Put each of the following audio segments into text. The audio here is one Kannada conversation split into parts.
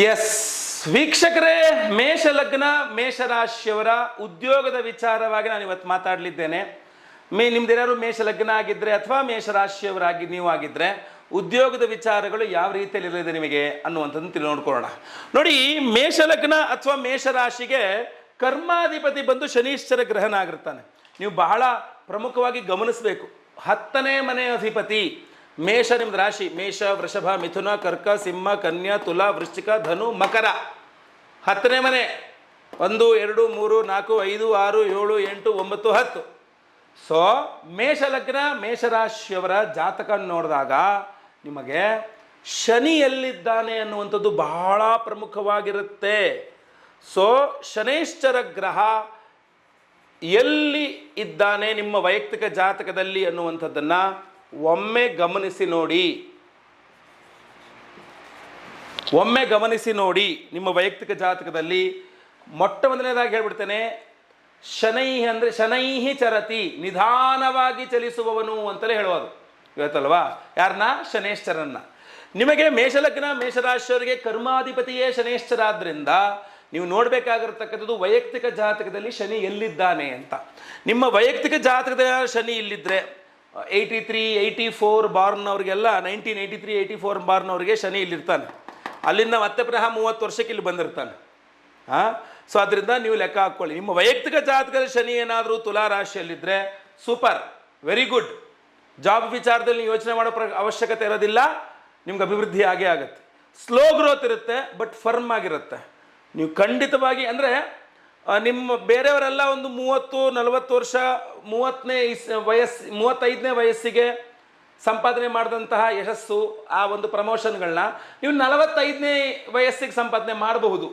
ಎಸ್ ವೀಕ್ಷಕರೇ, ಮೇಷ ಲಗ್ನ ಮೇಷರಾಶಿಯವರ ಉದ್ಯೋಗದ ವಿಚಾರವಾಗಿ ನಾನು ಇವತ್ತು ಮಾತಾಡಲಿದ್ದೇನೆ. ನಿಮ್ದೇನಾದ್ರು ಮೇಷ ಲಗ್ನ ಆಗಿದ್ರೆ ಅಥವಾ ಮೇಷರಾಶಿಯವರಾಗಿ ನೀವು ಆಗಿದ್ರೆ ಉದ್ಯೋಗದ ವಿಚಾರಗಳು ಯಾವ ರೀತಿಯಲ್ಲಿ ಇರಲಿದೆ ನಿಮಗೆ ಅನ್ನುವಂಥದ್ದು ನೋಡ್ಕೊಳ್ಳೋಣ. ನೋಡಿ, ಮೇಷ ಲಗ್ನ ಅಥವಾ ಮೇಷರಾಶಿಗೆ ಕರ್ಮಾಧಿಪತಿ ಬಂದು ಶನೀಶ್ವರ ಗ್ರಹನಾಗಿರ್ತಾನೆ. ನೀವು ಬಹಳ ಪ್ರಮುಖವಾಗಿ ಗಮನಿಸಬೇಕು. 10ನೇ ಮನೆ ಅಧಿಪತಿ ಮೇಷ, ನಿಮ್ದು ರಾಶಿ ಮೇಷ, ವೃಷಭ, ಮಿಥುನ, ಕರ್ಕ, ಸಿಂಹ, ಕನ್ಯಾ, ತುಲಾ, ವೃಶ್ಚಿಕ, ಧನು, ಮಕರ. 10ನೇ ಮನೆ 1 2 3 4 5 6 7 8 9 10. ಸೊ ಮೇಷ ಲಗ್ನ ಮೇಷರಾಶಿಯವರ ಜಾತಕ ನೋಡಿದಾಗ ನಿಮಗೆ ಶನಿ ಎಲ್ಲಿದ್ದಾನೆ ಅನ್ನುವಂಥದ್ದು ಬಹಳ ಪ್ರಮುಖವಾಗಿರುತ್ತೆ. ಸೊ ಶನೈಶ್ಚರ ಗ್ರಹ ಎಲ್ಲಿ ಇದ್ದಾನೆ ನಿಮ್ಮ ವೈಯಕ್ತಿಕ ಜಾತಕದಲ್ಲಿ ಅನ್ನುವಂಥದ್ದನ್ನು ಒಮ್ಮೆ ಗಮನಿಸಿ ನೋಡಿ. ನಿಮ್ಮ ವೈಯಕ್ತಿಕ ಜಾತಕದಲ್ಲಿ ಮೊಟ್ಟ ಮೊದಲನೇದಾಗಿ ಹೇಳ್ಬಿಡ್ತೇನೆ, ಶನೈಹಿ ಚರತಿ, ನಿಧಾನವಾಗಿ ಚಲಿಸುವವನು ಅಂತಲೇ ಹೇಳುವುದು ಇವತ್ತಲ್ವಾ. ಯಾರನ್ನ? ಶನೇಶ್ವರನ್ನ. ನಿಮಗೆ ಮೇಷಲಗ್ನ ಮೇಷರಾಶಿಯವರಿಗೆ ಕರ್ಮಾಧಿಪತಿಯೇ ಶನೇಶ್ವರ ಆದ್ದರಿಂದ ನೀವು ನೋಡಬೇಕಾಗಿರ್ತಕ್ಕಂಥದ್ದು ವೈಯಕ್ತಿಕ ಜಾತಕದಲ್ಲಿ ಶನಿ ಎಲ್ಲಿದ್ದಾನೆ ಅಂತ. ನಿಮ್ಮ ವೈಯಕ್ತಿಕ ಜಾತಕದ ಶನಿ ಇಲ್ಲಿದ್ದರೆ 83 84 ಬಾರ್ನವ್ರಿಗೆಲ್ಲ 1983 84 ಬಾರ್ನವ್ರಿಗೆ ಶನಿ ಇಲ್ಲಿರ್ತಾನೆ. ಅಲ್ಲಿಂದ ಮತ್ತೆ ಪುನಃ 30 ವರ್ಷಕ್ಕೆ ಇಲ್ಲಿ ಬಂದಿರ್ತಾನೆ. ಸೊ ಅದರಿಂದ ನೀವು ಲೆಕ್ಕ ಹಾಕ್ಕೊಳ್ಳಿ. ನಿಮ್ಮ ವೈಯಕ್ತಿಕ ಜಾತಕದ ಶನಿ ಏನಾದರೂ ತುಲಾ ರಾಶಿಯಲ್ಲಿದ್ದರೆ ಸೂಪರ್, ವೆರಿ ಗುಡ್. ಜಾಬ್ ವಿಚಾರದಲ್ಲಿ ನೀವು ಯೋಚನೆ ಮಾಡೋ ಅವಶ್ಯಕತೆ ಇರೋದಿಲ್ಲ. ನಿಮ್ಗೆ ಅಭಿವೃದ್ಧಿ ಆಗೇ ಆಗುತ್ತೆ. ಸ್ಲೋ ಗ್ರೋತ್ ಇರುತ್ತೆ, ಬಟ್ ಫರ್ಮ್ ಆಗಿರುತ್ತೆ. ನೀವು ಖಂಡಿತವಾಗಿ ಅಂದರೆ ನಿಮ್ಮ ಬೇರೆಯವರೆಲ್ಲ ಒಂದು 30 40 ವರ್ಷ 35ನೇ ವಯಸ್ಸಿಗೆ ಸಂಪಾದನೆ ಮಾಡಿದಂತಹ ಯಶಸ್ಸು, ಆ ಒಂದು ಪ್ರಮೋಷನ್ಗಳನ್ನ ನೀವು 45ನೇ ವಯಸ್ಸಿಗೆ ಸಂಪಾದನೆ ಮಾಡಬಹುದು.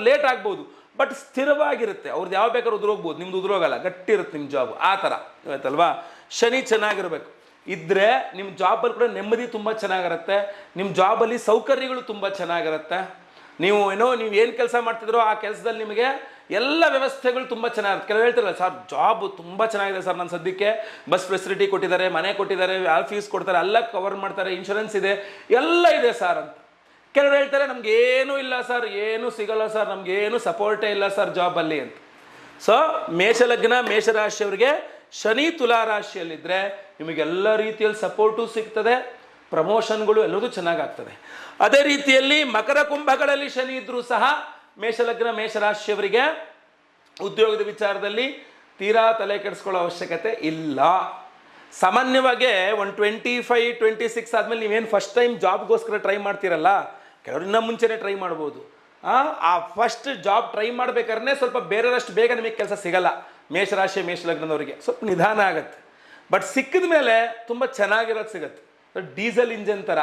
ಲೇಟ್ ಆಗ್ಬೋದು, ಬಟ್ ಸ್ಥಿರವಾಗಿರುತ್ತೆ. ಅವ್ರದ್ದು ಯಾವ ಬೇಕಾದ್ರೂ ಉದುರೋಗ್ಬೋದು, ನಿಮ್ದು ಉದುರೋಗಲ್ಲ, ಗಟ್ಟಿ ಇರುತ್ತೆ ನಿಮ್ಮ ಜಾಬ್. ಆ ಥರ ಇವತ್ತಲ್ವಾ. ಶನಿ ಚೆನ್ನಾಗಿರಬೇಕು ಇದ್ದರೆ ನಿಮ್ಮ ಜಾಬಲ್ಲಿ ಕೂಡ ನೆಮ್ಮದಿ ತುಂಬ ಚೆನ್ನಾಗಿರುತ್ತೆ. ನಿಮ್ಮ ಜಾಬಲ್ಲಿ ಸೌಕರ್ಯಗಳು ತುಂಬ ಚೆನ್ನಾಗಿರುತ್ತೆ. ನೀವು ಏನು ಕೆಲಸ ಮಾಡ್ತಿದ್ರೋ ಆ ಕೆಲಸದಲ್ಲಿ ನಿಮಗೆ ಎಲ್ಲ ವ್ಯವಸ್ಥೆಗಳು ತುಂಬ ಚೆನ್ನಾಗಿರುತ್ತೆ. ಕೆಲವು ಹೇಳ್ತಿರಲ್ಲ, ಸರ್ ಜಾಬ್ ತುಂಬ ಚೆನ್ನಾಗಿದೆ ಸರ್, ನಾನು ಸದ್ಯಕ್ಕೆ ಬಸ್ ಫೆಸಿಲಿಟಿ ಕೊಟ್ಟಿದ್ದಾರೆ, ಮನೆ ಕೊಟ್ಟಿದ್ದಾರೆ, ಫೀಸ್ ಕೊಡ್ತಾರೆ, ಎಲ್ಲ ಕವರ್ ಮಾಡ್ತಾರೆ, ಇನ್ಶೂರೆನ್ಸ್ ಇದೆ, ಎಲ್ಲ ಇದೆ ಸರ್ ಅಂತ. ಕೆಲವರು ಹೇಳ್ತಾರೆ, ನಮಗೇನೂ ಇಲ್ಲ ಸರ್, ಏನೂ ಸಿಗಲ್ಲ ಸರ್, ನಮಗೇನು ಸಪೋರ್ಟೇ ಇಲ್ಲ ಸರ್ ಜಾಬಲ್ಲಿ ಅಂತ. ಸೊ ಮೇಷಲಗ್ನ ಮೇಷರಾಶಿಯವರಿಗೆ ಶನಿ ತುಲಾ ರಾಶಿಯಲ್ಲಿದ್ದರೆ ನಿಮಗೆಲ್ಲ ರೀತಿಯಲ್ಲಿ ಸಪೋರ್ಟು ಸಿಗ್ತದೆ, ಪ್ರಮೋಷನ್ಗಳು ಎಲ್ಲದೂ ಚೆನ್ನಾಗಾಗ್ತದೆ. ಅದೇ ರೀತಿಯಲ್ಲಿ ಮಕರ ಕುಂಭಗಳಲ್ಲಿ ಶನಿ ಇದ್ದರೂ ಸಹ ಮೇಷಲಗ್ನ ಮೇಷರಾಶಿಯವರಿಗೆ ಉದ್ಯೋಗದ ವಿಚಾರದಲ್ಲಿ ತೀರಾ ತಲೆ ಕೆಡಿಸ್ಕೊಳ್ಳೋ ಅವಶ್ಯಕತೆ ಇಲ್ಲ. ಸಾಮಾನ್ಯವಾಗಿ 25 26 ಆದಮೇಲೆ ನೀವೇನು ಫಸ್ಟ್ ಟೈಮ್ ಜಾಬ್ಗೋಸ್ಕರ ಟ್ರೈ ಮಾಡ್ತೀರಲ್ಲ, ಕೆಲವರು ಇನ್ನೂ ಮುಂಚೆನೇ ಟ್ರೈ ಮಾಡ್ಬೋದು. ಆ ಫಸ್ಟ್ ಜಾಬ್ ಟ್ರೈ ಮಾಡ್ಬೇಕಾದ್ರೆ ಸ್ವಲ್ಪ ಬೇರೆಯಷ್ಟು ಬೇಗ ನಿಮಗೆ ಕೆಲಸ ಸಿಗಲ್ಲ. ಮೇಷರಾಶಿ ಮೇಷಲಗ್ನದವರಿಗೆ ಸ್ವಲ್ಪ ನಿಧಾನ ಆಗುತ್ತೆ, ಬಟ್ ಸಿಕ್ಕಿದ ಮೇಲೆ ತುಂಬ ಚೆನ್ನಾಗಿರೋದು ಸಿಗುತ್ತೆ. ಡೀಸೆಲ್ ಇಂಜನ್ ಥರ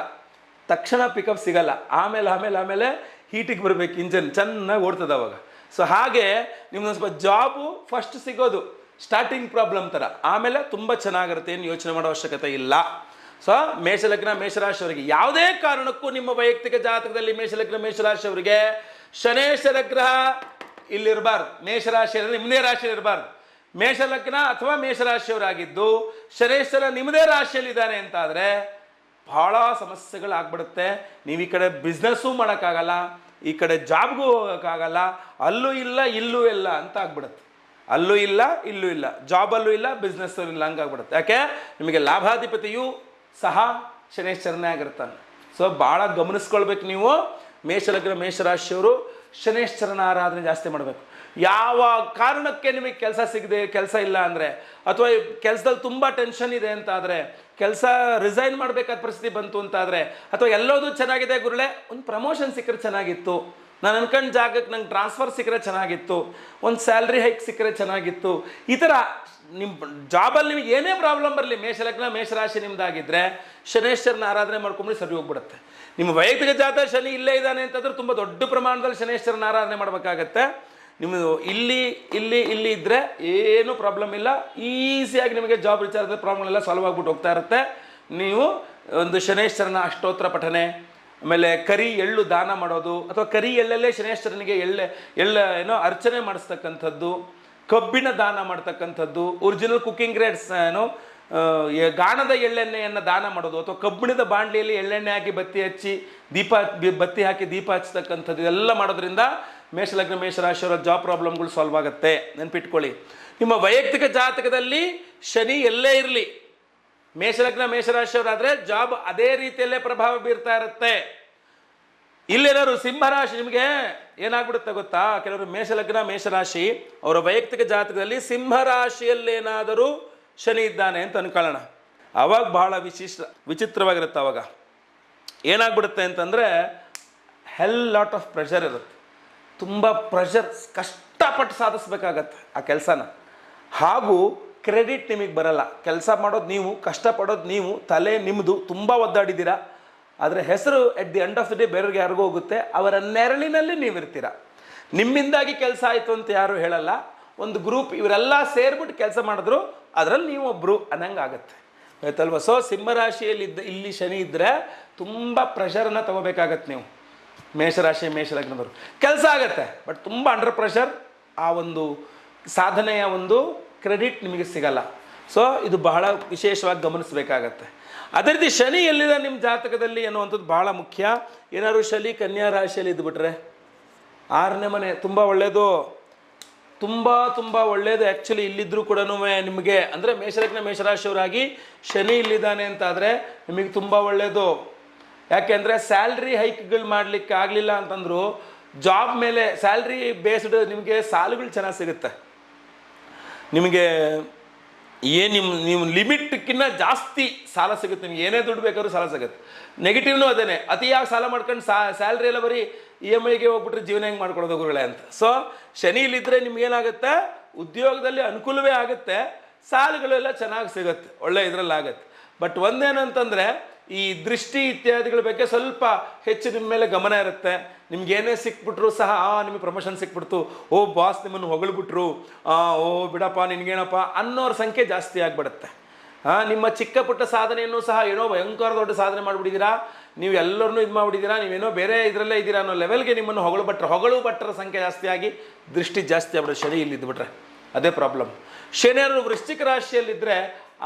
ತಕ್ಷಣ ಪಿಕಪ್ ಸಿಗಲ್ಲ, ಆಮೇಲೆ ಹೀಟಿಗೆ ಬರಬೇಕು, ಇಂಜನ್ ಚೆನ್ನಾಗಿ ಓಡ್ತದೆ ಅವಾಗ. ಸೊ ಹಾಗೆ ನಿಮ್ದು ಸ್ವಲ್ಪ ಜಾಬು ಫಸ್ಟ್ ಸಿಗೋದು ಸ್ಟಾರ್ಟಿಂಗ್ ಪ್ರಾಬ್ಲಮ್ ಥರ, ಆಮೇಲೆ ತುಂಬ ಚೆನ್ನಾಗಿರುತ್ತೆ, ಏನು ಯೋಚನೆ ಮಾಡೋ ಅವಶ್ಯಕತೆ ಇಲ್ಲ. ಸೊ ಮೇಷಲಗ್ನ ಮೇಷರಾಶಿಯವರಿಗೆ ಯಾವುದೇ ಕಾರಣಕ್ಕೂ ನಿಮ್ಮ ವೈಯಕ್ತಿಕ ಜಾತಕದಲ್ಲಿ ಮೇಷಲಗ್ನ ಮೇಷರಾಶಿಯವರಿಗೆ ಶನೇಶ್ವರ ಗ್ರಹ ಇಲ್ಲಿರಬಾರ್ದು. ಮೇಷರಾಶಿಯಲ್ಲಿ ನಿಮ್ಮದೇ ರಾಶಿಯಲ್ಲಿ ಇರಬಾರ್ದು. ಮೇಷಲಗ್ನ ಅಥವಾ ಮೇಷರಾಶಿಯವರಾಗಿದ್ದು ಶನೇಶ್ವರ ನಿಮ್ಮದೇ ರಾಶಿಯಲ್ಲಿದ್ದಾನೆ ಅಂತಾದರೆ ಭಾಳ ಸಮಸ್ಯೆಗಳಾಗ್ಬಿಡುತ್ತೆ. ನೀವು ಈ ಕಡೆ ಬಿಸ್ನೆಸ್ಸು ಮಾಡೋಕ್ಕಾಗಲ್ಲ, ಈ ಕಡೆ ಜಾಬ್ಗೂ ಹೋಗೋಕ್ಕಾಗಲ್ಲ, ಅಲ್ಲೂ ಇಲ್ಲ ಇಲ್ಲೂ ಇಲ್ಲ ಅಂತ ಆಗ್ಬಿಡುತ್ತೆ. ಅಲ್ಲೂ ಇಲ್ಲ ಇಲ್ಲೂ ಇಲ್ಲ, ಜಾಬಲ್ಲೂ ಇಲ್ಲ ಬಿಸ್ನೆಸ್ಸಲ್ಲೂ ಇಲ್ಲ, ಹಂಗಾಗ್ಬಿಡುತ್ತೆ. ಯಾಕೆ? ನಿಮಗೆ ಲಾಭಾಧಿಪತಿಯೂ ಸಹ ಶನೇಶ್ವರನೇ ಆಗಿರ್ತಾನೆ. ಸೊ ಭಾಳ ಗಮನಿಸ್ಕೊಳ್ಬೇಕು ನೀವು. ಮೇಷಲಗ್ನ ಮೇಷರಾಶಿಯವರು ಶನೇಶ್ವರನ ಆರಾಧನೆ ಜಾಸ್ತಿ ಮಾಡಬೇಕು. ಯಾವ ಕಾರಣಕ್ಕೆ ನಿಮಗೆ ಕೆಲಸ ಸಿಗದೆ ಕೆಲಸ ಇಲ್ಲ ಅಂದರೆ, ಅಥವಾ ಕೆಲಸದಲ್ಲಿ ತುಂಬ ಟೆನ್ಷನ್ ಇದೆ ಅಂತ ಆದರೆ, ಕೆಲಸ ರಿಸೈನ್ ಮಾಡಬೇಕಾದ ಪರಿಸ್ಥಿತಿ ಬಂತು ಅಂತಾದರೆ, ಅಥವಾ ಎಲ್ಲೋದು ಚೆನ್ನಾಗಿದೆ ಗುರುಳೆ, ಒಂದು ಪ್ರಮೋಷನ್ ಸಿಕ್ಕರೆ ಚೆನ್ನಾಗಿತ್ತು, ನಾನು ಅನ್ಕೊಂಡ ಜಾಗಕ್ಕೆ ನಂಗೆ ಟ್ರಾನ್ಸ್ಫರ್ ಸಿಕ್ಕರೆ ಚೆನ್ನಾಗಿತ್ತು, ಒಂದು ಸ್ಯಾಲ್ರಿ ಹೈಕ್ ಸಿಕ್ಕರೆ ಚೆನ್ನಾಗಿತ್ತು, ಈ ಥರ ನಿಮ್ಮ ಜಾಬಲ್ಲಿ ನಿಮಗೆ ಏನೇ ಪ್ರಾಬ್ಲಮ್ ಬರಲಿ, ಮೇಷಲಗ್ನ ಮೇಷರಾಶಿ ನಿಮ್ಮದಾಗಿದ್ದರೆ ಶನೇಶ್ವರನ ಆರಾಧನೆ ಮಾಡ್ಕೊಂಬಿಡಿ, ಸರಿ ಹೋಗ್ಬಿಡುತ್ತೆ. ನಿಮ್ಮ ವೈಯಕ್ತಿಕ ಜಾತಕ ಶನಿ ಇಲ್ಲೇ ಇದ್ದಾನೆ ಅಂತಂದ್ರೆ ತುಂಬ ದೊಡ್ಡ ಪ್ರಮಾಣದಲ್ಲಿ ಶನೇಶ್ವರನ ಆರಾಧನೆ ಮಾಡಬೇಕಾಗತ್ತೆ. ನಿಮ್ಮದು ಇಲ್ಲಿ ಇದ್ದರೆ ಏನೂ ಪ್ರಾಬ್ಲಮ್ ಇಲ್ಲ, ಈಸಿಯಾಗಿ ನಿಮಗೆ ಜಾಬ್ ವಿಚಾರದ ಪ್ರಾಬ್ಲಮ್ ಎಲ್ಲ ಸಾಲ್ವ್ ಆಗ್ಬಿಟ್ಟು ಹೋಗ್ತಾ ಇರುತ್ತೆ. ನೀವು ಒಂದು ಶನೇಶ್ವರನ ಅಷ್ಟೋತ್ತರ ಪಠನೆ, ಆಮೇಲೆ ಕರಿ ಎಳ್ಳು ದಾನ ಮಾಡೋದು, ಅಥವಾ ಕರಿ ಎಳ್ಳಲ್ಲೇ ಶನೇಶ್ವರನಿಗೆ ಅರ್ಚನೆ ಮಾಡಿಸ್ತಕ್ಕಂಥದ್ದು, ಕಬ್ಬಿಣ ದಾನ ಮಾಡ್ತಕ್ಕಂಥದ್ದು, ಒರಿಜಿನಲ್ ಕುಕ್ಕಿಂಗ್ ಗ್ರೇಡ್ಸ್ ಗಾಣದ ಎಳ್ಳೆಣ್ಣೆಯನ್ನು ದಾನ ಮಾಡೋದು, ಅಥವಾ ಕಬ್ಬಿಣದ ಬಾಂಡ್ಲಿಯಲ್ಲಿ ಎಳ್ಳೆಣ್ಣೆ ಹಾಕಿ ಬತ್ತಿ ಹಾಕಿ ದೀಪ ಹಚ್ಚತಕ್ಕಂಥದ್ದು ಎಲ್ಲ ಮಾಡೋದ್ರಿಂದ ಮೇಷಲಗ್ನ ಮೇಷರಾಶಿಯವರ ಜಾಬ್ ಪ್ರಾಬ್ಲಮ್ಗಳು ಸಾಲ್ವ್ ಆಗುತ್ತೆ. ನೆನ್ಪಿಟ್ಕೊಳ್ಳಿ. ನಿಮ್ಮ ವೈಯಕ್ತಿಕ ಜಾತಕದಲ್ಲಿ ಶನಿ ಎಲ್ಲೇ ಇರಲಿ, ಮೇಷಲಗ್ನ ಮೇಷರಾಶಿಯವರಾದರೆ ಜಾಬ್ ಅದೇ ರೀತಿಯಲ್ಲೇ ಪ್ರಭಾವ ಬೀರ್ತಾ ಇರುತ್ತೆ. ಇಲ್ಲೇನಾದ್ರು ಸಿಂಹರಾಶಿ, ನಿಮಗೆ ಏನಾಗ್ಬಿಡುತ್ತೆ ಗೊತ್ತಾ, ಕೆಲವರು ಮೇಷಲಗ್ನ ಮೇಷರಾಶಿ ಅವರ ವೈಯಕ್ತಿಕ ಜಾತಕದಲ್ಲಿ ಸಿಂಹರಾಶಿಯಲ್ಲೇನಾದರೂ ಶನಿ ಇದ್ದಾನೆ ಅಂತ ಅನ್ಕೊಳ್ಳೋಣ. ಅವಾಗ ಬಹಳ ವಿಚಿತ್ರವಾಗಿರುತ್ತೆ. ಅವಾಗ ಏನಾಗ್ಬಿಡುತ್ತೆ ಅಂತಂದರೆ ಲಾಟ್ ಆಫ್ ಪ್ರೆಷರ್ ಇರುತ್ತೆ. ತುಂಬ ಪ್ರೆಷರ್, ಕಷ್ಟಪಟ್ಟು ಸಾಧಿಸ್ಬೇಕಾಗತ್ತೆ ಆ ಕೆಲಸನ. ಹಾಗೂ ಕ್ರೆಡಿಟ್ ನಿಮಗೆ ಬರಲ್ಲ. ಕೆಲಸ ಮಾಡೋದು ನೀವು, ಕಷ್ಟಪಡೋದು ನೀವು, ತಲೆ ನಿಮ್ಮದು, ತುಂಬ ಒದ್ದಾಡಿದ್ದೀರಾ. ಆದರೆ ಹೆಸರು at the end of the day ಬೇರೆಯವ್ರಿಗೆ ಯಾರಿಗೂ ಹೋಗುತ್ತೆ. ಅವರ ನೆರಳಿನಲ್ಲಿ ನೀವಿರ್ತೀರ. ನಿಮ್ಮಿಂದಾಗಿ ಕೆಲಸ ಆಯಿತು ಅಂತ ಯಾರು ಹೇಳಲ್ಲ. ಒಂದು ಗ್ರೂಪ್ ಇವರೆಲ್ಲ ಸೇರಿಬಿಟ್ಟು ಕೆಲಸ ಮಾಡಿದ್ರು, ಅದರಲ್ಲಿ ನೀವು ಒಬ್ಬರು ಅನ್ನಂಗೆ ಆಗುತ್ತೆ, ಆಯ್ತಲ್ವ. ಸೊ ಸಿಂಹರಾಶಿಯಲ್ಲಿ ಇಲ್ಲಿ ಶನಿ ಇದ್ದರೆ ತುಂಬ ಪ್ರೆಷರನ್ನು ತಗೋಬೇಕಾಗತ್ತೆ ನೀವು. ಮೇಷಲಗ್ನದವರು ಕೆಲಸ ಆಗುತ್ತೆ, ಬಟ್ ತುಂಬ ಅಂಡರ್ ಪ್ರೆಷರ್. ಆ ಒಂದು ಸಾಧನೆಯ ಒಂದು ಕ್ರೆಡಿಟ್ ನಿಮಗೆ ಸಿಗಲ್ಲ. ಸೊ ಇದು ಬಹಳ ವಿಶೇಷವಾಗಿ ಗಮನಿಸಬೇಕಾಗತ್ತೆ. ಅದೇ ರೀತಿ ಶನಿ ಎಲ್ಲಿದೆ ನಿಮ್ಮ ಜಾತಕದಲ್ಲಿ ಅನ್ನುವಂಥದ್ದು ಬಹಳ ಮುಖ್ಯ. ಏನಾದ್ರು ಶನಿ ಕನ್ಯಾ ರಾಶಿಯಲ್ಲಿ ಇದ್ದುಬಿಟ್ರೆ 6ನೇ ಮನೆ ತುಂಬ ಒಳ್ಳೆಯದು, ತುಂಬ ಒಳ್ಳೆಯದು. ಆ್ಯಕ್ಚುಲಿ ಇಲ್ಲಿದ್ದರೂ ಕೂಡ ನಿಮಗೆ ಅಂದರೆ ಮೇಷಲಗ್ನ ಮೇಷರಾಶಿಯವರಾಗಿ ಶನಿ ಇಲ್ಲಿದ್ದಾನೆ ಅಂತಾದರೆ ನಿಮಗೆ ತುಂಬ ಒಳ್ಳೆಯದು. ಯಾಕೆಂದರೆ ಸ್ಯಾಲ್ರಿ ಹೈಕ್ಗಳು ಮಾಡಲಿಕ್ಕೆ ಆಗಲಿಲ್ಲ ಅಂತಂದರೂ ಜಾಬ್ ಮೇಲೆ ಸ್ಯಾಲ್ರಿ ಬೇಸ್ಡ್ ನಿಮಗೆ ಸಾಲಗಳು ಚೆನ್ನಾಗಿ ಸಿಗುತ್ತೆ. ನಿಮಗೆ ನೀವು ಲಿಮಿಟ್ಗಿನ್ನ ಜಾಸ್ತಿ ಸಾಲ ಸಿಗುತ್ತೆ. ನಿಮ್ಗೆ ಏನೇ ದುಡ್ಡು ಬೇಕಾದ್ರೂ ಸಾಲ ಸಿಗುತ್ತೆ. ನೆಗೆಟಿವ್ನೂ ಅದೇನೆ, ಅತಿಯಾಗಿ ಸಾಲ ಮಾಡ್ಕೊಂಡು ಸ್ಯಾಲ್ರಿ ಎಲ್ಲ ಬರೀ EMIಗೆ ಹೋಗ್ಬಿಟ್ರೆ ಜೀವನ ಹೆಂಗೆ ಮಾಡ್ಕೊಳ್ಳೋದು ಗುರುಗಳೇ ಅಂತ. ಸೊ ಶನಿಲಿದ್ದರೆ ನಿಮ್ಗೇನಾಗುತ್ತೆ, ಉದ್ಯೋಗದಲ್ಲಿ ಅನುಕೂಲವೇ ಆಗುತ್ತೆ, ಸಾಲಗಳೆಲ್ಲ ಚೆನ್ನಾಗಿ ಸಿಗುತ್ತೆ, ಒಳ್ಳೆ ಇದರಲ್ಲಾಗತ್ತೆ. ಬಟ್ ಒಂದೇನಂತಂದರೆ ಈ ದೃಷ್ಟಿ ಇತ್ಯಾದಿಗಳ ಬಗ್ಗೆ ಸ್ವಲ್ಪ ಹೆಚ್ಚು ನಿಮ್ಮ ಮೇಲೆ ಗಮನ ಇರುತ್ತೆ. ನಿಮ್ಗೇನೇ ಸಿಕ್ಬಿಟ್ರು ಸಹ ನಿಮಗೆ ಪ್ರಮೋಷನ್ ಸಿಕ್ಬಿಡ್ತು, ಓ ಬಾಸ್ ನಿಮ್ಮನ್ನು ಹೊಗಳ್ಬಿಟ್ರು, ಓ ಬಿಡಪ್ಪ ನಿನಗೇನಪ್ಪ ಅನ್ನೋರ ಸಂಖ್ಯೆ ಜಾಸ್ತಿ ಆಗಿಬಿಡುತ್ತೆ. ನಿಮ್ಮ ಚಿಕ್ಕ ಪುಟ್ಟ ಸಾಧನೆಯನ್ನು ಸಹ ಏನೋ ಭಯಂಕರ ದೊಡ್ಡ ಸಾಧನೆ ಮಾಡಿಬಿಟ್ಟಿದ್ದೀರಾ, ನೀವು ಎಲ್ಲರನ್ನೂ ಇದು ಮಾಡಿಬಿಟ್ಟಿದ್ದೀರಾ, ನೀವೇನೋ ಬೇರೆ ಇದರಲ್ಲೇ ಇದ್ದೀರಾ ಅನ್ನೋ ಲೆವೆಲ್ಗೆ ನಿಮ್ಮನ್ನು ಹೊಗಳು ಭಟ್ಟರ ಸಂಖ್ಯೆ ಜಾಸ್ತಿ ಆಗಿ ದೃಷ್ಟಿ ಜಾಸ್ತಿ ಆಗ್ಬಿಡುತ್ತೆ. ಶನಿ ಇಲ್ಲಿದ್ದುಬಿಟ್ರೆ ಅದೇ ಪ್ರಾಬ್ಲಮ್. ಶನಿಯರು ವೃಶ್ಚಿಕ ರಾಶಿಯಲ್ಲಿದ್ದರೆ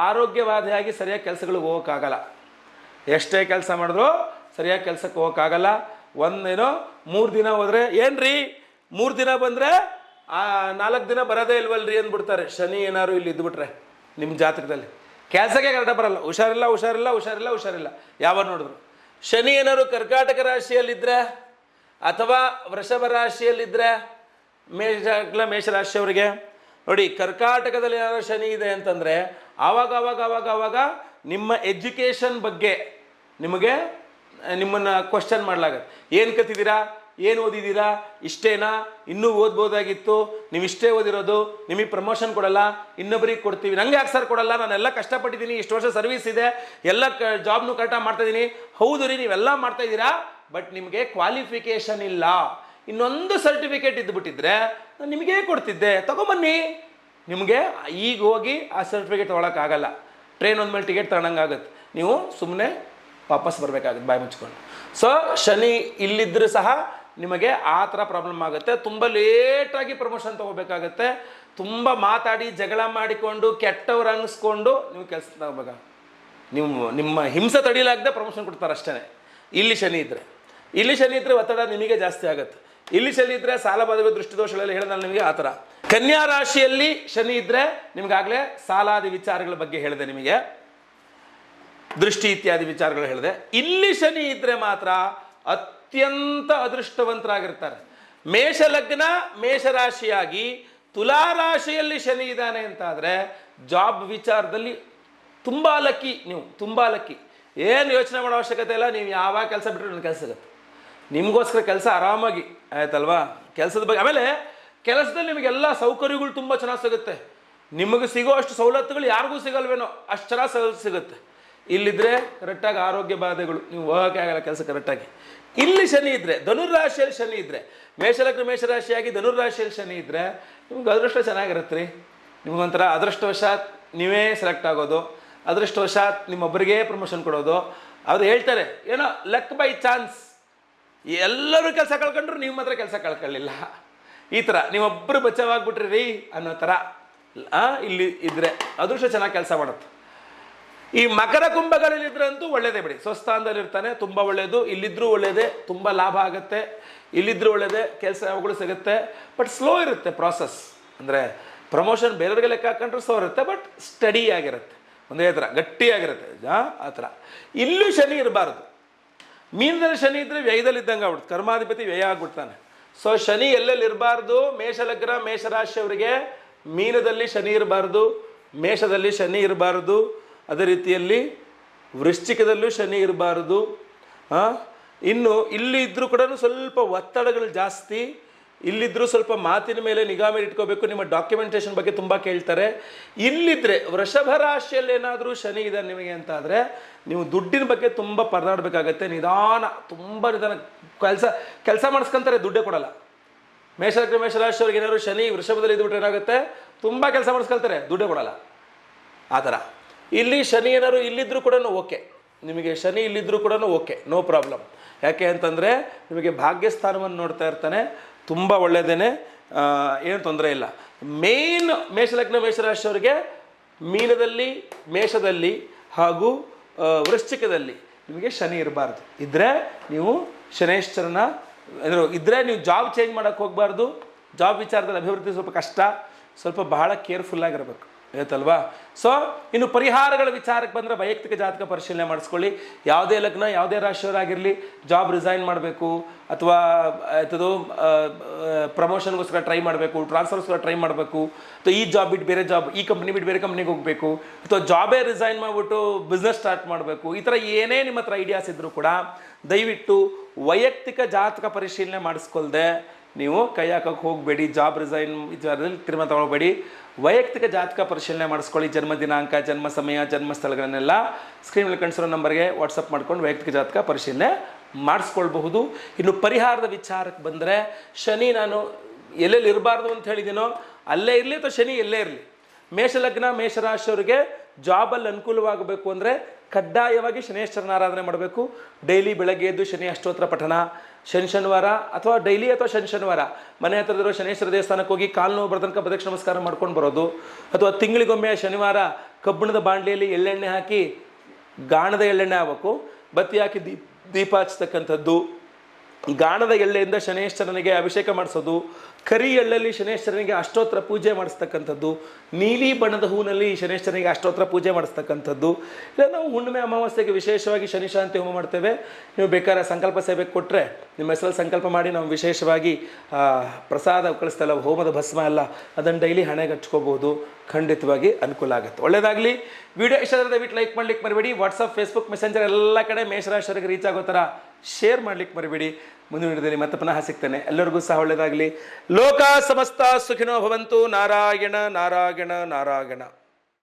ಆರೋಗ್ಯವಾದಿಯಾಗಿ ಸರಿಯಾಗಿ ಕೆಲಸಗಳಿಗೆ ಹೋಗೋಕ್ಕಾಗಲ್ಲ. ಎಷ್ಟೇ ಕೆಲಸ ಮಾಡಿದ್ರು ಸರಿಯಾಗಿ ಕೆಲಸಕ್ಕೆ ಹೋಗೋಕ್ಕಾಗಲ್ಲ. ಒಂದೇನೋ 3 ದಿನ ಹೋದರೆ ಏನ್ರಿ 3 ದಿನ ಬಂದರೆ 4 ದಿನ ಬರೋದೇ ಇಲ್ವಲ್ರಿ ಅಂದ್ಬಿಡ್ತಾರೆ. ಶನಿ ಏನಾದ್ರು ಇಲ್ಲಿ ಇದ್ದುಬಿಟ್ರೆ ನಿಮ್ಮ ಜಾತಕದಲ್ಲಿ ಕೆಲಸಕ್ಕೆ ಕರೆಕ್ಟಾಗಿ ಬರಲ್ಲ. ಹುಷಾರಿಲ್ಲ ಯಾವ ನೋಡಿದ್ರು. ಶನಿ ಏನಾದ್ರು ಕರ್ಕಾಟಕ ರಾಶಿಯಲ್ಲಿದ್ದರೆ ಅಥವಾ ವೃಷಭ ರಾಶಿಯಲ್ಲಿದ್ದರೆ ಮೇಷರಾಶಿಯವರಿಗೆ ನೋಡಿ, ಕರ್ಕಾಟಕದಲ್ಲಿ ಏನಾದ್ರು ಶನಿ ಇದೆ ಅಂತಂದರೆ ಆವಾಗ ನಿಮ್ಮ ಎಜುಕೇಷನ್ ಬಗ್ಗೆ ನಿಮ್ಮನ್ನು ಕ್ವಶನ್ ಮಾಡಲಾಗತ್ತೆ. ಏನು ಕಲ್ತಿದ್ದೀರಾ, ಏನು ಓದಿದ್ದೀರಾ, ಇಷ್ಟೇನಾ, ಇನ್ನೂ ಓದ್ಬೋದಾಗಿತ್ತು, ನೀವು ಇಷ್ಟೇ ಓದಿರೋದು, ನಿಮಗೆ ಪ್ರಮೋಷನ್ ಕೊಡಲ್ಲ, ಇನ್ನೊಬ್ಬರಿಗೆ ಕೊಡ್ತೀವಿ, ನನಗೆ ಯಾಕೆ ಸರ್ ಕೊಡಲ್ಲ, ನಾನೆಲ್ಲ ಕಷ್ಟಪಟ್ಟಿದ್ದೀನಿ, ಇಷ್ಟು ವರ್ಷ ಸರ್ವಿಸ್ ಇದೆ, ಎಲ್ಲ ಜಾಬ್ನು ಕರೆಕ್ಟಾಗಿ ಮಾಡ್ತಾಯಿದ್ದೀನಿ. ಹೌದು ರೀ, ನೀವೆಲ್ಲ ಮಾಡ್ತಾಯಿದ್ದೀರಾ, ಬಟ್ ನಿಮಗೆ ಕ್ವಾಲಿಫಿಕೇಷನ್ ಇಲ್ಲ. ಇನ್ನೊಂದು ಸರ್ಟಿಫಿಕೇಟ್ ಇದ್ದುಬಿಟ್ಟಿದ್ರೆ ನಾನು ನಿಮಗೇ ಕೊಡ್ತಿದ್ದೆ, ತಗೊಂಬನ್ನಿ. ನಿಮಗೆ ಈಗ ಹೋಗಿ ಆ ಸರ್ಟಿಫಿಕೇಟ್ ತೊಗೊಳಕ್ಕಾಗಲ್ಲ. ಟ್ರೈನ್ ಒಂದ್ಮೇಲೆ ಟಿಕೆಟ್ ತಗೊಳಂಗಾಗುತ್ತೆ, ನೀವು ಸುಮ್ಮನೆ ವಾಪಸ್ ಬರಬೇಕಾಗುತ್ತೆ ಬಾಯಿ ಮುಚ್ಕೊಂಡು. ಸೊ ಶನಿ ಇಲ್ಲಿದ್ದರೂ ಸಹ ನಿಮಗೆ ಆ ಥರ ಪ್ರಾಬ್ಲಮ್ ಆಗುತ್ತೆ. ತುಂಬ ಲೇಟಾಗಿ ಪ್ರಮೋಷನ್ ತೊಗೋಬೇಕಾಗತ್ತೆ. ತುಂಬ ಮಾತಾಡಿ ಜಗಳ ಮಾಡಿಕೊಂಡು ಕೆಟ್ಟವ್ರು ಅನ್ನಿಸ್ಕೊಂಡು ನೀವು ಕೆಲಸ ತಗೋಬೇಕು. ನೀವು ನಿಮ್ಮ ಹಿಂಸೆ ತಡೀಲಾಗದೆ ಪ್ರಮೋಷನ್ ಕೊಡ್ತಾರೆ ಅಷ್ಟೇ. ಇಲ್ಲಿ ಶನಿ ಇದ್ದರೆ ಒತ್ತಡ ನಿಮಗೆ ಜಾಸ್ತಿ ಆಗುತ್ತೆ. ಇಲ್ಲಿ ಶನಿ ಇದ್ದರೆ ಸಾಲ ಬಾಧೆ ದೃಷ್ಟಿದೋಷಗಳೆಲ್ಲ ಹೇಳಿದ್ರೆ ನಿಮಗೆ ಆ ಥರ. ಕನ್ಯಾ ರಾಶಿಯಲ್ಲಿ ಶನಿ ಇದ್ದರೆ ನಿಮಗಾಗಲೇ ಸಾಲಾದಿ ವಿಚಾರಗಳ ಬಗ್ಗೆ ಹೇಳಿದೆ, ನಿಮಗೆ ದೃಷ್ಟಿ ಇತ್ಯಾದಿ ವಿಚಾರಗಳು ಹೇಳಿದೆ. ಇಲ್ಲಿ ಶನಿ ಇದ್ದರೆ ಮಾತ್ರ ಅತ್ಯಂತ ಅದೃಷ್ಟವಂತರಾಗಿರ್ತಾರೆ. ಮೇಷಲಗ್ನ ಮೇಷರಾಶಿಯಾಗಿ ತುಲಾರಾಶಿಯಲ್ಲಿ ಶನಿ ಇದ್ದಾನೆ ಅಂತಾದರೆ ಜಾಬ್ ವಿಚಾರದಲ್ಲಿ ತುಂಬ ಲಕ್ಕಿ. ನೀವು ತುಂಬ ಲಕ್ಕಿ. ಏನು ಯೋಚನೆ ಮಾಡೋ ಅವಶ್ಯಕತೆ ಇಲ್ಲ. ನೀವು ಯಾವಾಗ ಕೆಲಸ ಬಿಟ್ಟರೆ ನನ್ನ ಕೆಲಸ ಸಿಗುತ್ತೆ, ನಿಮಗೋಸ್ಕರ ಕೆಲಸ ಆರಾಮಾಗಿ ಆಯ್ತಲ್ವಾ. ಕೆಲಸದ ಬಗ್ಗೆ ಆಮೇಲೆ ಕೆಲಸದಲ್ಲಿ ನಿಮಗೆಲ್ಲ ಸೌಕರ್ಯಗಳು ತುಂಬ ಚೆನ್ನಾಗಿ ಸಿಗುತ್ತೆ. ನಿಮಗೆ ಸಿಗೋ ಅಷ್ಟು ಸವಲತ್ತುಗಳು ಯಾರಿಗೂ ಸಿಗಲ್ವೇನೋ ಅಷ್ಟು ಚೆನ್ನಾಗಿ ಸವಲತ್ತು ಸಿಗುತ್ತೆ. ಇಲ್ಲಿದ್ದರೆ ಕರೆಕ್ಟಾಗಿ ಆರೋಗ್ಯ ಬಾಧೆಗಳು, ನೀವು ಹೋಗೋಕ್ಕೆ ಆಗಲ್ಲ ಕೆಲಸ ಕರೆಕ್ಟಾಗಿ. ಇಲ್ಲಿ ಶನಿ ಇದ್ದರೆ, ಧನುರ್ರಾಶಿಯಲ್ಲಿ ಶನಿ ಇದ್ದರೆ, ಮೇಷಲಗ್ನ ಮೇಷರಾಶಿಯಾಗಿ ಧನುರ್ರಾಶಿಯಲ್ಲಿ ಶನಿ ಇದ್ದರೆ ನಿಮ್ಗೆ ಅದೃಷ್ಟ ಚೆನ್ನಾಗಿರುತ್ತೆ ರೀ. ನಿಮಗೊಂಥರ ಅದೃಷ್ಟವಶಾತ್ ನೀವೇ ಸೆಲೆಕ್ಟ್ ಆಗೋದು, ಅದೃಷ್ಟವಶಾತ್ ನಿಮ್ಮೊಬ್ಬರಿಗೆ ಪ್ರಮೋಷನ್ ಕೊಡೋದು. ಅವ್ರು ಹೇಳ್ತಾರೆ ಏನೋ ಲಕ್ ಬೈ ಚಾನ್ಸ್, ಎಲ್ಲರೂ ಕೆಲಸ ಕಳ್ಕೊಂಡ್ರು ನೀವು ಮಾತ್ರ ಕೆಲಸ ಕಳ್ಕೊಳ್ಳಿಲ್ಲ, ಈ ಥರ ನೀವೊಬ್ಬರು ಬಚಾವಾಗ್ಬಿಟ್ರಿ ರೀ ಅನ್ನೋ ಥರ ಇಲ್ಲಿ ಇದ್ದರೆ ಅದೃಷ್ಟ ಚೆನ್ನಾಗಿ ಕೆಲಸ ಮಾಡುತ್ತೆ. ಈ ಮಕರ ಕುಂಭಗಳಲ್ಲಿದ್ರಂತೂ ಒಳ್ಳೇದೇ ಬಿಡಿ, ಸ್ವಸ್ಥಾನದಲ್ಲಿರ್ತಾನೆ, ತುಂಬ ಒಳ್ಳೆಯದು. ಇಲ್ಲಿದ್ರೂ ಒಳ್ಳೇದೇ, ತುಂಬ ಲಾಭ ಆಗುತ್ತೆ. ಇಲ್ಲಿದ್ರೂ ಒಳ್ಳೇದೇ, ಕೆಲಸ ಯಾವಾಗಲೂ ಸಿಗುತ್ತೆ. ಬಟ್ ಸ್ಲೋ ಇರುತ್ತೆ ಪ್ರಾಸೆಸ್. ಅಂದರೆ ಪ್ರಮೋಷನ್ ಬೇರೆಯವ್ರಿಗೆ ಲೆಕ್ಕ ಹಾಕೊಂಡ್ರೆ ಸ್ಲೋ ಇರುತ್ತೆ, ಬಟ್ ಸ್ಟಡಿ ಆಗಿರುತ್ತೆ, ಒಂದೇ ಥರ ಗಟ್ಟಿಯಾಗಿರುತ್ತೆ ಆ ಥರ. ಇಲ್ಲೂ ಶನಿ ಇರಬಾರ್ದು. ಮೀನದಲ್ಲಿ ಶನಿ ಇದ್ದರೆ ವ್ಯಯದಲ್ಲಿ ಇದ್ದಂಗೆ ಆಗ್ಬಿಡುತ್ತೆ, ಕರ್ಮಾಧಿಪತಿ ವ್ಯಯ ಆಗ್ಬಿಡ್ತಾನೆ. ಸೊ ಶನಿ ಎಲ್ಲೆಲ್ಲಿ ಇರಬಾರ್ದು? ಮೇಷಲಗ್ನ ಮೇಷರಾಶಿಯವರಿಗೆ ಮೀನದಲ್ಲಿ ಶನಿ ಇರಬಾರ್ದು, ಮೇಷದಲ್ಲಿ ಶನಿ ಇರಬಾರ್ದು, ಅದೇ ರೀತಿಯಲ್ಲಿ ವೃಶ್ಚಿಕದಲ್ಲೂ ಶನಿ ಇರಬಾರ್ದು. ಇನ್ನು ಇಲ್ಲಿ ಇದ್ದರೂ ಕೂಡ ಸ್ವಲ್ಪ ಒತ್ತಡಗಳು ಜಾಸ್ತಿ. ಇಲ್ಲಿದ್ದರೂ ಸ್ವಲ್ಪ ಮಾತಿನ ಮೇಲೆ ನಿಗಾ ಮೇಲೆ ಇಟ್ಕೋಬೇಕು. ನಿಮ್ಮ ಡಾಕ್ಯುಮೆಂಟೇಷನ್ ಬಗ್ಗೆ ತುಂಬ ಕೇಳ್ತಾರೆ. ಇಲ್ಲಿದ್ದರೆ ವೃಷಭ ರಾಶಿಯಲ್ಲಿ ಏನಾದರೂ ಶನಿ ಇದೆ ನಿಮಗೆ ಅಂತಾದರೆ ನೀವು ದುಡ್ಡಿನ ಬಗ್ಗೆ ತುಂಬ ಪರದಾಡಬೇಕಾಗತ್ತೆ. ನಿಧಾನ, ತುಂಬ ನಿಧಾನ ಕೆಲಸ ಮಾಡಿಸ್ಕೊಂತಾರೆ, ದುಡ್ಡೇ ಕೊಡಲ್ಲ. ಮೇಷರಾಶಿಯವ್ರಿಗೆ ಏನಾದರೂ ಶನಿ ವೃಷಭದಲ್ಲಿ ಇದ್ಬಿಟ್ರೆ ಏನಾಗುತ್ತೆ? ತುಂಬ ಕೆಲಸ ಮಾಡಿಸ್ಕೊಳ್ತಾರೆ, ದುಡ್ಡೇ ಕೊಡಲ್ಲ. ಆ ಥರ ಇಲ್ಲಿ ಶನಿ ಏನಾದ್ರು ಇಲ್ಲಿದ್ದರೂ ಕೂಡ ಓಕೆ, ನಿಮಗೆ ಶನಿ ಇಲ್ಲಿದ್ದರೂ ಕೂಡ ಓಕೆ, ನೋ ಪ್ರಾಬ್ಲಮ್. ಯಾಕೆ ಅಂತಂದರೆ ನಿಮಗೆ ಭಾಗ್ಯಸ್ಥಾನವನ್ನು ನೋಡ್ತಾ ಇರ್ತಾನೆ, ತುಂಬ ಒಳ್ಳೆಯದೇನೆ, ಏನು ತೊಂದರೆ ಇಲ್ಲ. ಮೇನ್ ಮೇಷಲಗ್ನ ಮೇಷರಾಶಿಯವರಿಗೆ ಮೀನದಲ್ಲಿ, ಮೇಷದಲ್ಲಿ ಹಾಗೂ ವೃಶ್ಚಿಕದಲ್ಲಿ ನಿಮಗೆ ಶನಿ ಇರಬಾರ್ದು. ಇದ್ದರೆ ನೀವು ಶನೇಶ್ವರನ ಇದ್ದರೆ ನೀವು ಜಾಬ್ ಚೇಂಜ್ ಮಾಡೋಕ್ಕೆ ಹೋಗಬಾರ್ದು. ಜಾಬ್ ವಿಚಾರದಲ್ಲಿ ಅಭಿವೃದ್ಧಿ ಸ್ವಲ್ಪ ಕಷ್ಟ, ಸ್ವಲ್ಪ ಬಹಳ ಕೇರ್ಫುಲ್ಲಾಗಿರಬೇಕು, ಆಯ್ತಲ್ವಾ? ಸೊ ಇನ್ನು ಪರಿಹಾರಗಳ ವಿಚಾರಕ್ಕೆ ಬಂದರೆ ವೈಯಕ್ತಿಕ ಜಾತಕ ಪರಿಶೀಲನೆ ಮಾಡಿಸ್ಕೊಳ್ಳಿ. ಯಾವುದೇ ಲಗ್ನ, ಯಾವುದೇ ರಾಶಿಯವರಾಗಿರಲಿ, ಜಾಬ್ ರಿಸೈನ್ ಮಾಡಬೇಕು ಅಥವಾ ಆಯ್ತದು ಪ್ರಮೋಷನ್ಗೋಸ್ಕರ ಟ್ರೈ ಮಾಡಬೇಕು, ಟ್ರಾನ್ಸ್ಫರ್ಗೋಸ್ಕರ ಟ್ರೈ ಮಾಡಬೇಕು, ಅಥವಾ ಈ ಜಾಬ್ ಬಿಟ್ಟು ಬೇರೆ ಜಾಬ್, ಈ ಕಂಪ್ನಿ ಬಿಟ್ಟು ಬೇರೆ ಕಂಪ್ನಿಗೆ ಹೋಗಬೇಕು, ಅಥವಾ ಜಾಬೇ ರಿಸೈನ್ ಮಾಡಿಬಿಟ್ಟು ಬಿಸ್ನೆಸ್ ಸ್ಟಾರ್ಟ್ ಮಾಡಬೇಕು, ಈ ಥರ ಏನೇ ನಿಮ್ಮ ಹತ್ರ ಐಡಿಯಾಸ್ ಇದ್ದರೂ ಕೂಡ ದಯವಿಟ್ಟು ವೈಯಕ್ತಿಕ ಜಾತಕ ಪರಿಶೀಲನೆ ಮಾಡಿಸ್ಕೊಳ್ದೆ ನೀವು ಕೈ ಹಾಕೋಕ್ಕೆ ಹೋಗಬೇಡಿ. ಜಾಬ್ ರಿಸೈನ್ ವಿಚಾರದಲ್ಲಿ ತೀರ್ಮಾನ ತಗೊಳ್ಬೇಡಿ. ವೈಯಕ್ತಿಕ ಜಾತಕ ಪರಿಶೀಲನೆ ಮಾಡಿಸ್ಕೊಳ್ಳಿ. ಜನ್ಮ ದಿನಾಂಕ, ಜನ್ಮ ಸಮಯ, ಜನ್ಮ ಸ್ಥಳಗಳನ್ನೆಲ್ಲ ಸ್ಕ್ರೀನಲ್ಲಿ ಕಾಣಿಸಿರೋ ನಂಬರ್ಗೆ ವಾಟ್ಸಪ್ ಮಾಡ್ಕೊಂಡು ವೈಯಕ್ತಿಕ ಜಾತಕ ಪರಿಶೀಲನೆ ಮಾಡಿಸ್ಕೊಳ್ಬಹುದು. ಇನ್ನು ಪರಿಹಾರದ ವಿಚಾರಕ್ಕೆ ಬಂದರೆ ಶನಿ ನಾನು ಎಲ್ಲೆಲ್ಲಿ ಇರಬಾರ್ದು ಅಂತ ಹೇಳಿದ್ದೀನೋ ಅಲ್ಲೇ ಇರಲಿ ಅಥವಾ ಶನಿ ಎಲ್ಲೇ ಇರಲಿ, ಮೇಷಲಗ್ನ ಮೇಷರಾಶಿಯವರಿಗೆ ಜಾಬಲ್ಲಿ ಅನುಕೂಲವಾಗಬೇಕು ಅಂದರೆ ಕಡ್ಡಾಯವಾಗಿ ಶನೇಶ್ವರನ ಆರಾಧನೆ ಮಾಡಬೇಕು. ಡೈಲಿ ಬೆಳಗ್ಗೆ ಎದ್ದು ಶನಿ ಅಷ್ಟೋತ್ತರ ಪಠಣ, ಶನಿವಾರ ಅಥವಾ ಡೈಲಿ ಅಥವಾ ಶನಿವಾರ ಮನೆ ಹತ್ರದಿರೋ ಶನೇಶ್ವರ ದೇವಸ್ಥಾನಕ್ಕೆ ಹೋಗಿ ಕಾಲು ನೋವು ಬರ್ತನಕ ಪ್ರದಕ್ಷಿಣ ನಮಸ್ಕಾರ ಮಾಡ್ಕೊಂಡು ಬರೋದು, ಅಥವಾ ತಿಂಗಳಿಗೊಮ್ಮೆ ಶನಿವಾರ ಕಬ್ಬಿಣದ ಬಾಂಡ್ಲಿಯಲ್ಲಿ ಎಳ್ಳೆಣ್ಣೆ ಹಾಕಿ, ಗಾಣದ ಎಳ್ಳೆಣ್ಣೆ ಆಗಬೇಕು, ಬತ್ತಿ ಹಾಕಿ ದೀಪ ಹಚ್ಚತಕ್ಕಂಥದ್ದು, ಗಾಣದ ಎಳ್ಳೆಯಿಂದ ಶನೇಶ್ವರನಿಗೆ ಅಭಿಷೇಕ ಮಾಡಿಸೋದು, ಕರಿ ಎಳ್ಳಲ್ಲಿ ಶನೇಶ್ವರನಿಗೆ ಅಷ್ಟೋತ್ತರ ಪೂಜೆ ಮಾಡಿಸ್ತಕ್ಕಂಥದ್ದು, ನೀಲಿ ಬಣ್ಣದ ಹೂವಿನಲ್ಲಿ ಶನೇಶ್ವರನಿಗೆ ಅಷ್ಟೋತ್ತರ ಪೂಜೆ ಮಾಡಿಸ್ತಕ್ಕಂಥದ್ದು. ಇಲ್ಲ ನಾವು ಹುಣ್ಣಿಮೆ ಅಮಾವಾಸ್ಯೆಗೆ ವಿಶೇಷವಾಗಿ ಶನಿ ಶಾಂತಿ ಹೋಮ ಮಾಡ್ತೇವೆ. ನೀವು ಬೇಕಾದ್ರೆ ಸಂಕಲ್ಪ ಸೇವೆಗೆ ಕೊಟ್ಟರೆ ನಿಮ್ಮ ಹೆಸರಲ್ಲಿ ಸಂಕಲ್ಪ ಮಾಡಿ ನಾವು ವಿಶೇಷವಾಗಿ ಪ್ರಸಾದ ಕಳಿಸ್ತಲ್ಲ, ಹೋಮದ ಭಸ್ಮ ಎಲ್ಲ, ಅದನ್ನು ಡೈಲಿ ಹಣೆಗೆ ಹಚ್ಕೋಬೋದು. ಖಂಡಿತವಾಗಿ ಅನುಕೂಲ ಆಗುತ್ತೆ. ಒಳ್ಳೆಯದಾಗಲಿ. ವಿಡಿಯೋ ಇಷ್ಟ ಆದರೆ ದಯವಿಟ್ಟು ಲೈಕ್ ಮಾಡ್ಲಿಕ್ಕೆ ಮರಿಬೇಡಿ. ವಾಟ್ಸಪ್, ಫೇಸ್ಬುಕ್, ಮೆಸೆಂಜರ್ ಎಲ್ಲ ಕಡೆ ಮೇಷರಾಶಿಯವರಿಗೆ ರೀಚ್ ಆಗೋ ಥರ ಶೇರ್ ಮಾಡ್ಲಿಕ್ಕೆ ಮರಿಬೇಡಿ. ಮುಂದಿನ ವಿಡಿಯೋದಲ್ಲಿ ಮತ್ತೆ ಪುನಃ ಸಿಗ್ತೇನೆ. ಎಲ್ಲರಿಗೂ ಸಹ ಒಳ್ಳೆಯದಾಗಲಿ. ಲೋಕ ಸಮಸ್ತ ಸುಖಿನೋ ಭವಂತು. ನಾರಾಯಣ ನಾರಾಯಣ ನಾರಾಯಣ.